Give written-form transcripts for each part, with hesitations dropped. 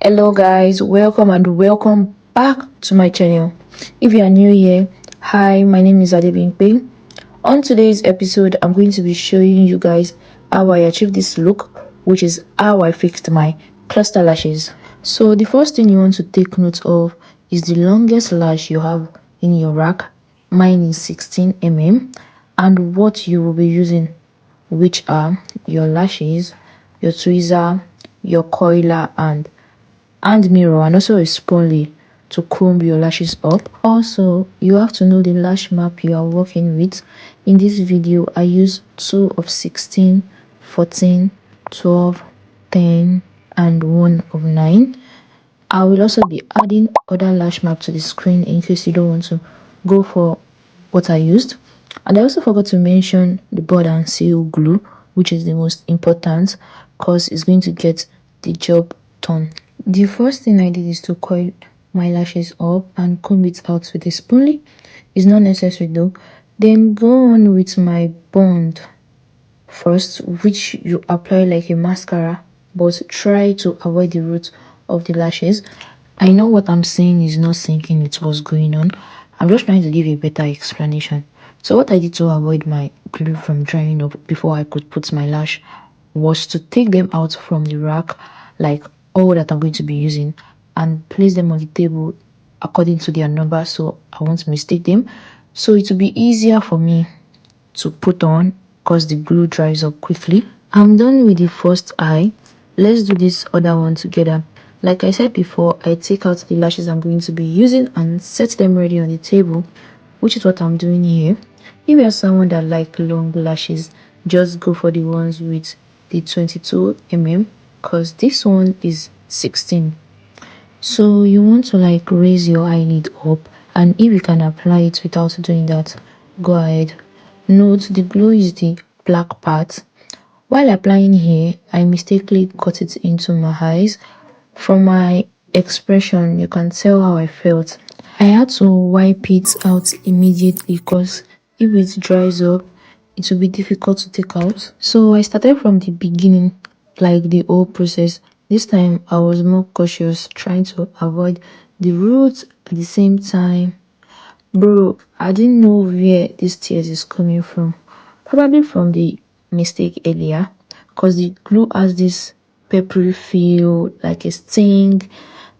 Hello guys, welcome and welcome back to my channel. If you are new here, hi, my name is Adebimpe. On today's episode, I'm going to be showing you guys how I achieved this look, which is how I fixed my cluster lashes. So the first thing you want to take note of is the longest lash you have in your rack. Mine is 16 mm, and what you will be using, which are your lashes, your tweezer, your coiler, and mirror, and also a spoolie to comb your lashes up. Also, you have to know the lash map you are working with. In this video, I use 2 of 16, 14, 12, 10, and 1 of 9. I will also be adding other lash map to the screen in case you don't want to go for what I used. And I also forgot to mention the bud and seal glue, which is the most important because it's going to get the job done. The first thing I did is to coil my lashes up and comb it out with a spoolie. It's not necessary though. Then go on with my bond first, which you apply like a mascara, but try to avoid the root of the lashes. I know what I'm saying is not sinking with what's going on. I'm just trying to give a better explanation. So what I did to avoid my glue from drying up before I could put my lash was to take them out from the rack, like all that I'm going to be using, and place them on the table according to their number so I won't mistake them. So it will be easier for me to put on because the glue dries up quickly. I'm done with the first eye. Let's do this other one together. Like I said before, I take out the lashes I'm going to be using and set them ready on the table, which is what I'm doing here. If you're someone that like long lashes, just go for the ones with the 22 mm because this one is 16. So you want to like raise your eyelid up, and if you can apply it without doing that, go ahead. Note the glue is the black part. While applying here, I mistakenly got it into my eyes. From my expression, you can tell how I felt. I had to wipe it out immediately because if it dries up, it will be difficult to take out. So I started from the beginning, like the whole process. This time I was more cautious, trying to avoid the roots at the same time. Bro, I didn't know where this tears is coming from. Probably from the mistake earlier, because the glue has this peppery feel, like a sting.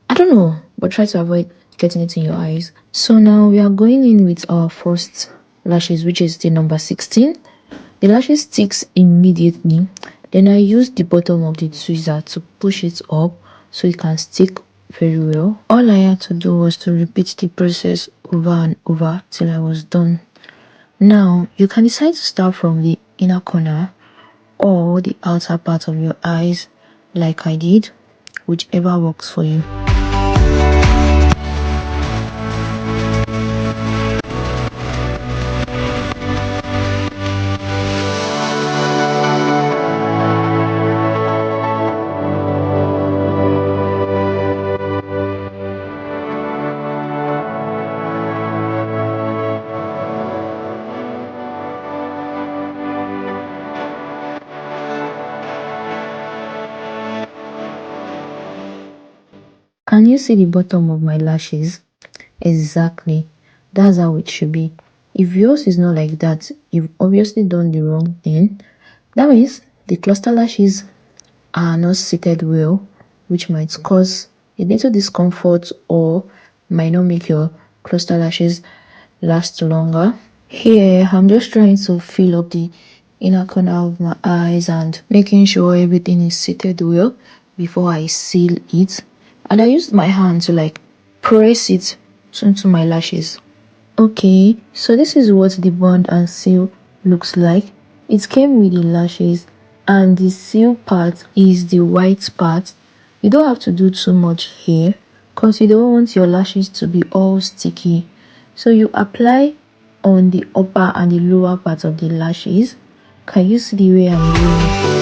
I don't know, but try to avoid getting it in your eyes. So now we are going in with our first lashes, which is the number 16. The lashes sticks immediately. Then I use the bottom of the tweezer to push it up so it can stick very well. All I had to do was to repeat the process over and over till I was done. Now you can decide to start from the inner corner or the outer part of your eyes like I did, whichever works for you. Can you see the bottom of my lashes? Exactly. That's how it should be. If yours is not like that, you've obviously done the wrong thing. That means the cluster lashes are not seated well, which might cause a little discomfort or might not make your cluster lashes last longer. Here, I'm just trying to fill up the inner corner of my eyes and making sure everything is seated well before I seal it. And I used my hand to like press it into my lashes. Okay, so this is what the bond and seal looks like. It came with the lashes, and the seal part is the white part. You don't have to do too much here because you don't want your lashes to be all sticky. So you apply on the upper and the lower part of the lashes. Can you see the way I'm doing it?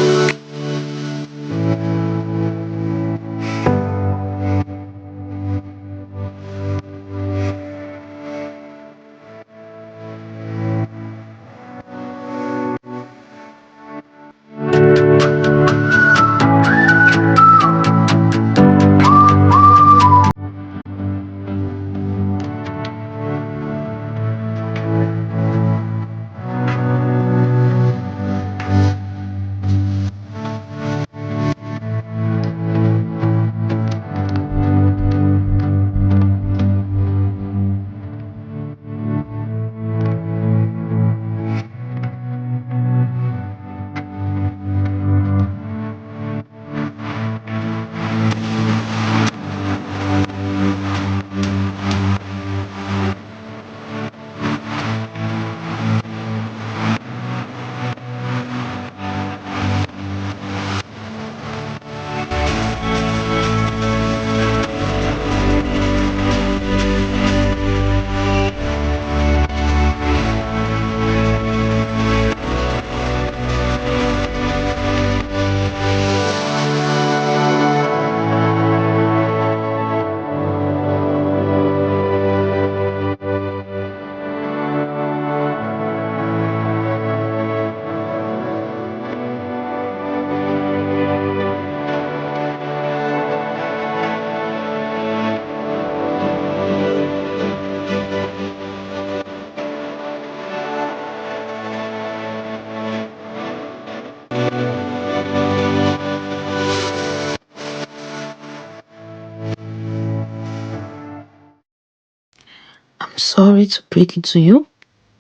Sorry to break it to you,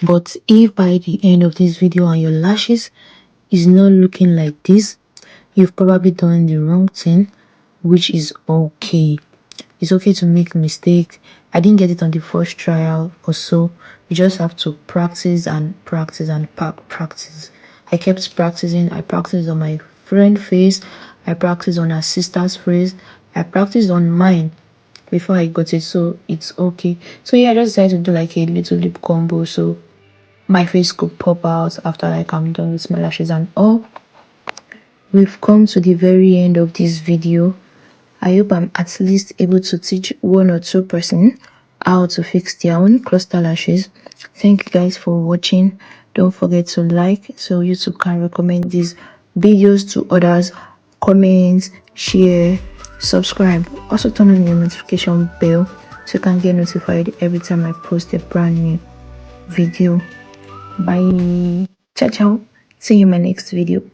but if by the end of this video and your lashes is not looking like this, you've probably done the wrong thing, which is okay. It's okay to make mistakes. I didn't get it on the first trial or so. You just have to practice and practice and practice. I kept practicing. I practiced on my friend face. I practiced on her sister's face. I practiced on mine before I got it, so it's okay. So yeah, I just decided to do like a little lip combo so my face could pop out after like I'm done with my lashes and all. We've come to the very end of this video. I hope I'm at least able to teach one or two person how to fix their own cluster lashes. Thank you guys for watching. Don't forget to like so YouTube can recommend these videos to others. Comment, share, subscribe. Also turn on your notification bell so you can get notified every time I post a brand new video. Bye. Ciao ciao. See you in my next video.